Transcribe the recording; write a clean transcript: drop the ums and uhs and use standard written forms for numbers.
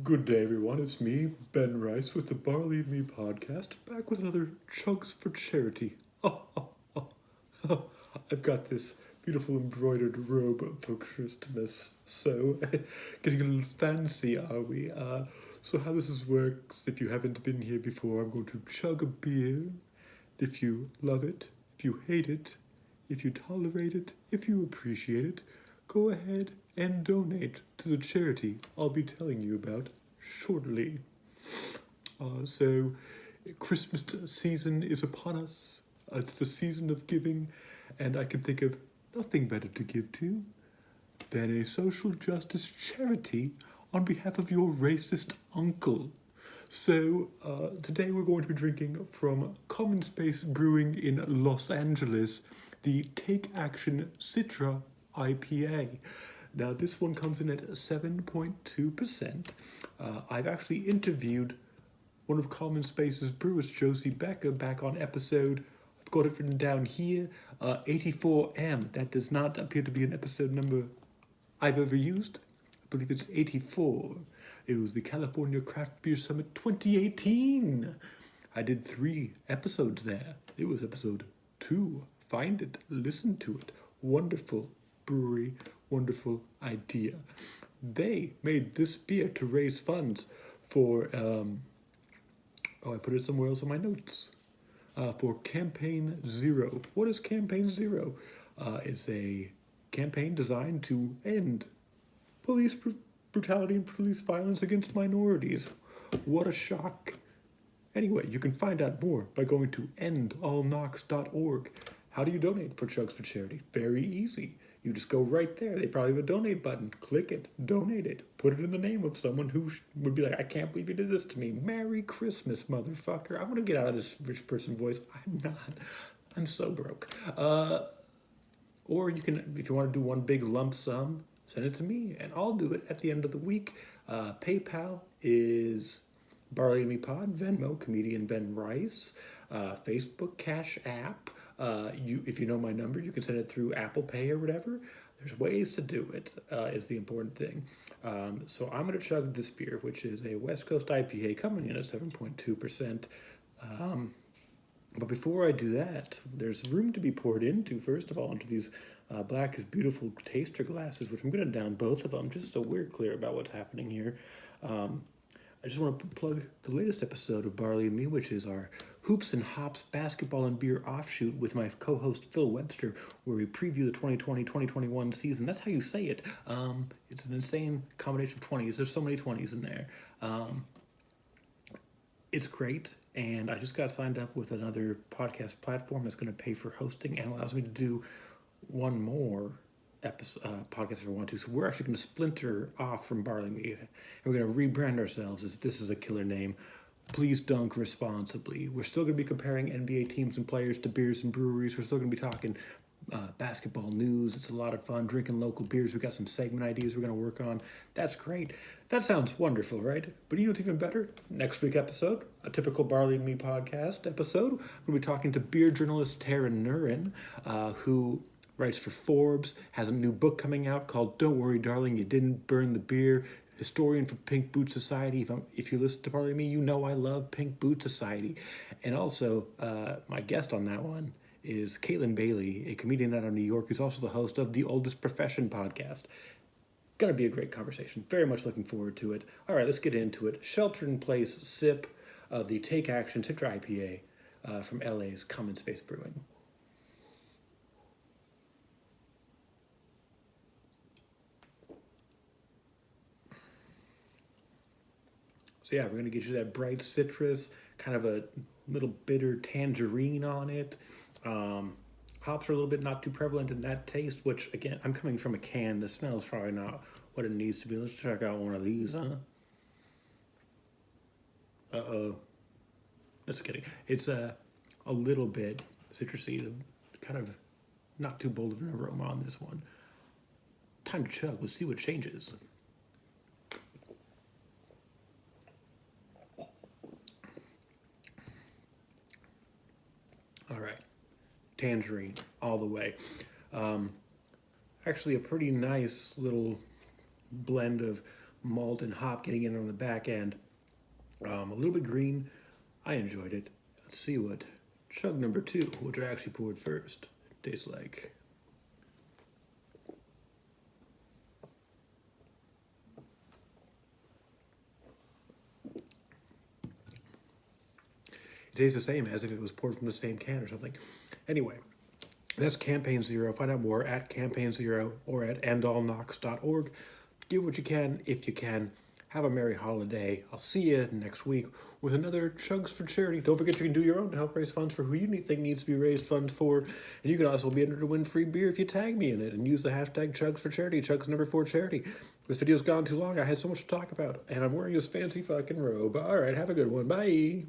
Good day, everyone. It's me, Ben Rice, with the Barley and Me podcast, back with another Chugs for Charity. I've got this beautiful embroidered robe for Christmas, so getting a little fancy, are we? So how this works, if you haven't been here before, I'm going to chug a beer. If you love it, if you hate it, if you tolerate it, if you appreciate it, go ahead and donate to the charity I'll be telling you about shortly. So, Christmas season is upon us. It's the season of giving, and I can think of nothing better to give to than a social justice charity on behalf of your racist uncle. So, today we're going to be drinking from Common Space Brewing in Los Angeles, the Take Action Citra IPA. Now, this one comes in at 7.2%. I've actually interviewed one of Common Space's brewers, Josie Becker, back on episode, I've got it written down here, 84M. That does not appear to be an episode number I've ever used. I believe it's 84. It was the California Craft Beer Summit 2018. I did 3 episodes there. It was episode 2. Find it, listen to it. Wonderful brewery, wonderful idea. They made this beer to raise funds for, I put it somewhere else on my notes, for Campaign Zero. What is Campaign Zero? It's a campaign designed to end police brutality and police violence against minorities. What a shock. Anyway, you can find out more by going to endallknocks.org. How do you donate for Chugs for Charity? Very easy. You just go right there. They probably have a donate button. Click it. Donate it. Put it in the name of someone who would be like, I can't believe you did this to me. Merry Christmas, motherfucker. I'm going to get out of this rich person voice. I'm not. I'm so broke. Or you can, if you want to do one big lump sum, send it to me, and I'll do it at the end of the week. PayPal is Barley and Me Pod, Venmo, comedian Ben Rice, Facebook, Cash App. If you know my number, you can send it through Apple Pay or whatever. There's ways to do it, is the important thing. So I'm going to chug this beer, which is a West Coast IPA coming in at 7.2%. But before I do that, there's room to be poured into, first of all, into these Black is Beautiful taster glasses, which I'm going to down both of them, just so we're clear about what's happening here. I just want to plug the latest episode of Barley and Me, which is our Hoops and Hops basketball and beer offshoot with my co-host Phil Webster, where we preview the 2020-2021 season. That's how you say it. It's an insane combination of 20s. There's so many 20s in there. It's great, and I just got signed up with another podcast platform that's going to pay for hosting and allows me to do one more podcast if I want to. So we're actually going to splinter off from Barley Me, and we're going to rebrand ourselves as This Is a Killer Name. Please dunk responsibly. We're still going to be comparing NBA teams and players to beers and breweries. We're still going to be talking basketball news. It's a lot of fun. Drinking local beers. We've got some segment ideas we're going to work on. That's great. That sounds wonderful, right? But you know what's even better? Next week episode, a typical Barley and Me podcast episode. We're going to be talking to beer journalist Tara Nurin, who writes for Forbes, has a new book coming out called Don't Worry, Darling, You Didn't Burn the Beer. Historian for Pink Boot Society. If you listen to Barley and Me, you know I love Pink Boot Society. And also, my guest on that one is Caitlin Bailey, a comedian out of New York, who's also the host of the Oldest Profession podcast. Gonna be a great conversation. Very much looking forward to it. All right, let's get into it. Shelter-in-place sip of the Take Action Citra IPA from LA's Common Space Brewing. So yeah, we're going to get you that bright citrus, kind of a little bitter tangerine on it. Hops are a little bit not too prevalent in that taste, which, again, I'm coming from a can. The smell is probably not what it needs to be. Let's check out one of these, huh? Uh-oh. Just kidding. It's a little bit citrusy, kind of not too bold of an aroma on this one. Time to chug. Let's see what changes. All right, tangerine all the way. Actually, a pretty nice little blend of malt and hop getting in on the back end. A little bit green. I enjoyed it. Let's see what chug number 2, which I actually poured first, tastes like. It tastes the same as if it was poured from the same can or something. Anyway, that's Campaign Zero. Find out more at Campaign Zero or at endallknocks.org. Give what you can if you can. Have a merry holiday. I'll see you next week with another Chugs for Charity. Don't forget you can do your own to help raise funds for who you think needs to be raised funds for. And you can also be entered to win free beer if you tag me in it and use the hashtag Chugs for Charity, Chugs number 4 charity. This video's gone too long. I had so much to talk about. And I'm wearing this fancy fucking robe. All right, have a good one. Bye.